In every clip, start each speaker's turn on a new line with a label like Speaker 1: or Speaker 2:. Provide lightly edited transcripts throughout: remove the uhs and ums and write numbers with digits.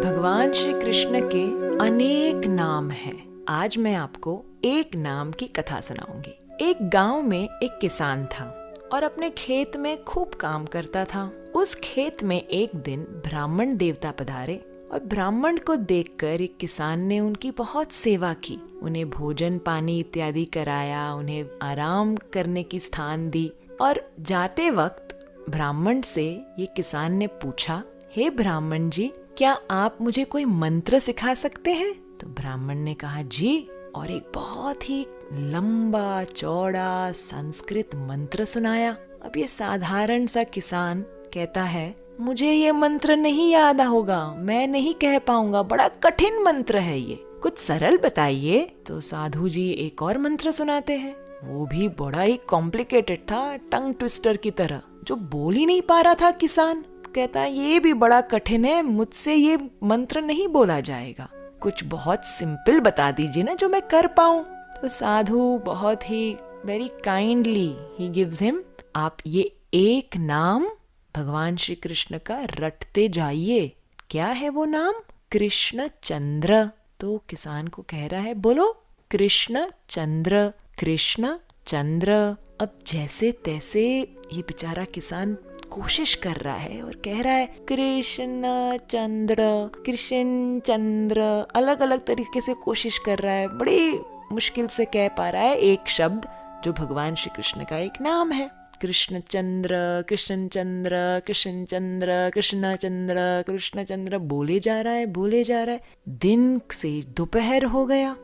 Speaker 1: भगवान श्री कृष्ण के अनेक नाम हैं। आज मैं आपको एक नाम की कथा सुनाऊंगी। एक गांव में एक किसान था और अपने खेत में खूब काम करता था। उस खेत में एक दिन ब्राह्मण देवता पधारे और ब्राह्मण को देखकर एक किसान ने उनकी बहुत सेवा की। उन्हें भोजन पानी इत्यादि कराया, उन्हें आराम करने की स्थान दी और जाते वक्त ब्राह्मण से ये किसान ने पूछा, हे ब्राह्मण जी, क्या आप मुझे कोई मंत्र सिखा सकते हैं? तो ब्राह्मण ने कहा जी, और एक बहुत ही लंबा चौड़ा संस्कृत मंत्र सुनाया। अब ये साधारण सा किसान कहता है, मुझे ये मंत्र नहीं याद होगा, मैं नहीं कह पाऊंगा, बड़ा कठिन मंत्र है ये, कुछ सरल बताइए। तो साधु जी एक और मंत्र सुनाते हैं, वो भी बड़ा ही कॉम्प्लिकेटेड था, टंग ट्विस्टर की तरह, जो बोल ही नहीं पा रहा था किसान। कहता है ये भी बड़ा कठिन है, मुझसे ये मंत्र नहीं बोला जाएगा, कुछ बहुत सिंपल बता दीजिए ना जो मैं कर पाऊं। तो साधु बहुत ही very kindly he gives him, आप ये एक नाम भगवान श्री कृष्ण का रटते जाइए। क्या है वो नाम? कृष्ण चंद्र। तो किसान को कह रहा है, बोलो कृष्ण चंद्र, कृष्ण चंद्र। अब जैसे तैसे ये बेचारा किसान कोशिश कर रहा है और कह रहा है कृष्ण चंद्र, कृष्ण चंद्र, अलग अलग तरीके से कोशिश कर रहा है, बड़ी मुश्किल से कह पा रहा है एक शब्द जो भगवान श्री कृष्ण का एक नाम है। कृष्ण चंद्र, कृष्ण चंद्र, कृष्ण चंद्र, कृष्ण चंद्र, कृष्ण चंद्र बोले जा रहा है, बोले जा रहा है। दिन से दोपहर हो गया,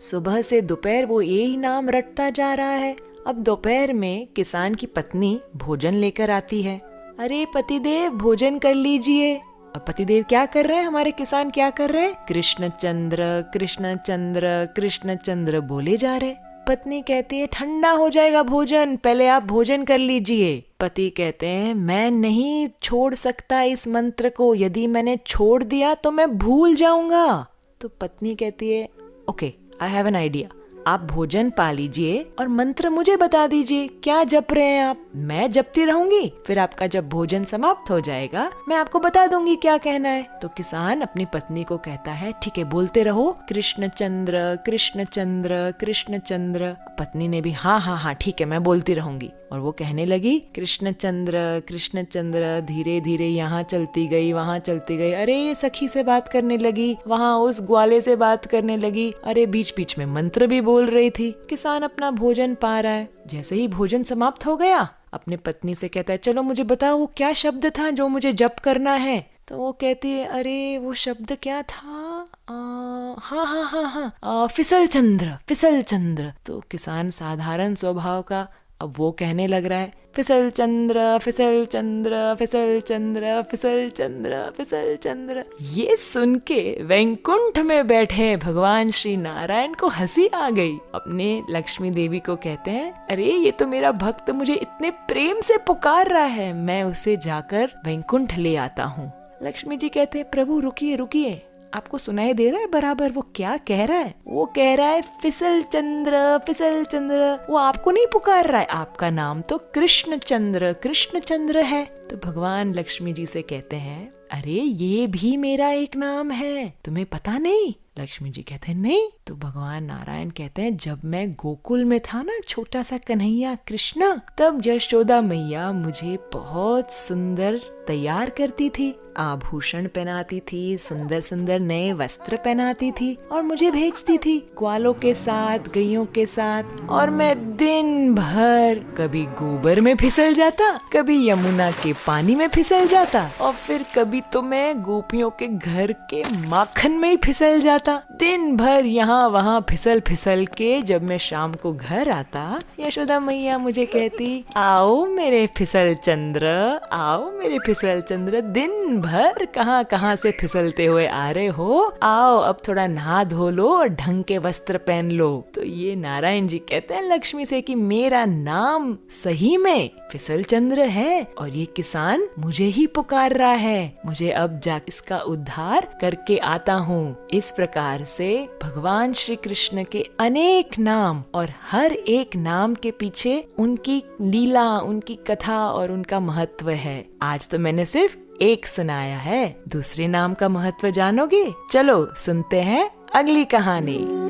Speaker 1: सुबह से दोपहर वो यही नाम रटता जा रहा है। अब दोपहर में किसान की पत्नी भोजन लेकर आती है। अरे पतिदेव भोजन कर लीजिए। अब पतिदेव क्या कर रहे हैं, हमारे किसान क्या कर रहे हैं? कृष्ण चंद्र, कृष्ण चंद्र, कृष्ण चंद्र बोले जा रहे। पत्नी कहती है ठंडा हो जाएगा भोजन, पहले आप भोजन कर लीजिए। पति कहते हैं मैं नहीं छोड़ सकता इस मंत्र को, यदि मैंने छोड़ दिया तो मैं भूल जाऊंगा। तो पत्नी कहती है okay, I have an idea, आप भोजन पा लीजिए और मंत्र मुझे बता दीजिए, क्या जप रहे हैं आप? मैं जपती रहूंगी, फिर आपका जब भोजन समाप्त हो जाएगा मैं आपको बता दूंगी क्या कहना है। तो किसान अपनी पत्नी को कहता है ठीक है, बोलते रहो कृष्ण चंद्र, कृष्ण चंद्र, कृष्ण चंद्र। पत्नी ने भी हाँ हाँ हाँ ठीक है, मैं बोलती रहूंगी। और वो कहने लगी कृष्ण चंद्र, कृष्ण चंद्र। धीरे धीरे यहाँ चलती गई, वहाँ चलती गई। अरे सखी से बात करने लगी, वहाँ उस ग्वाले से बात करने लगी। अरे बीच बीच में मंत्र भी बोल रही थी। किसान अपना भोजन पा रहा है। जैसे ही भोजन समाप्त हो गया, अपने पत्नी से कहता है चलो मुझे बताओ वो क्या शब्द था जो मुझे जप करना है। तो वो कहती है अरे वो शब्द क्या था, हाँ हाँ हाँ हाँ, फिसल चंद्र, फिसल चंद्र। तो किसान साधारण स्वभाव का, अब वो कहने लग रहा है फिसल चंद्र, फिसल चंद्र, फिसल चंद्र, फिसल चंद्र, फिसल चंद्र। ये सुन के वैकुंठ में बैठे भगवान श्री नारायण को हंसी आ गई। अपने लक्ष्मी देवी को कहते हैं अरे ये तो मेरा भक्त मुझे इतने प्रेम से पुकार रहा है, मैं उसे जाकर वैकुंठ ले आता हूँ। लक्ष्मी जी कहते हैं प्रभु रुकिए रुकिए, आपको सुनाई दे रहा है बराबर वो क्या कह रहा है? वो कह रहा है फिसल चंद्र, फिसल चंद्र। वो आपको नहीं पुकार रहा है, आपका नाम तो कृष्ण चंद्र, कृष्ण चंद्र है। तो भगवान लक्ष्मी जी से कहते हैं अरे ये भी मेरा एक नाम है, तुम्हें पता नहीं? लक्ष्मी जी कहते हैं नहीं। तो भगवान नारायण कहते हैं जब मैं गोकुल में था ना, छोटा सा कन्हैया कृष्णा, तब यशोदा मैया मुझे बहुत सुंदर तैयार करती थी, आभूषण पहनाती थी, सुंदर सुंदर नए वस्त्र पहनाती थी और मुझे भेजती थी ग्वालों के साथ, गैयों के साथ। और मैं दिन भर कभी गोबर में फिसल जाता, कभी यमुना के पानी में फिसल जाता और फिर कभी तो मैं गोपियों के घर के माखन में ही फिसल जाता। दिन भर यहाँ वहाँ फिसल फिसल के जब मैं शाम को घर आता, यशोदा मैया मुझे कहती आओ मेरे फिसल चंद्र, आओ मेरे फिसल चंद्र, दिन भर कहाँ कहाँ से फिसलते हुए आ रहे हो, आओ अब थोड़ा नहा धो लो और ढंग के वस्त्र पहन लो। तो ये नारायण जी कहते हैं लक्ष्मी से कि मेरा नाम सही में फिसल चंद्र है और ये किसान मुझे ही पुकार रहा है, मुझे अब जा इसका उद्धार करके आता हूँ। इस प्रकार से भगवान श्री कृष्ण के अनेक नाम और हर एक नाम के पीछे उनकी लीला, उनकी कथा और उनका महत्व है। आज तो मैंने सिर्फ एक सुनाया है, दूसरे नाम का महत्व जानोगे? चलो सुनते हैं अगली कहानी।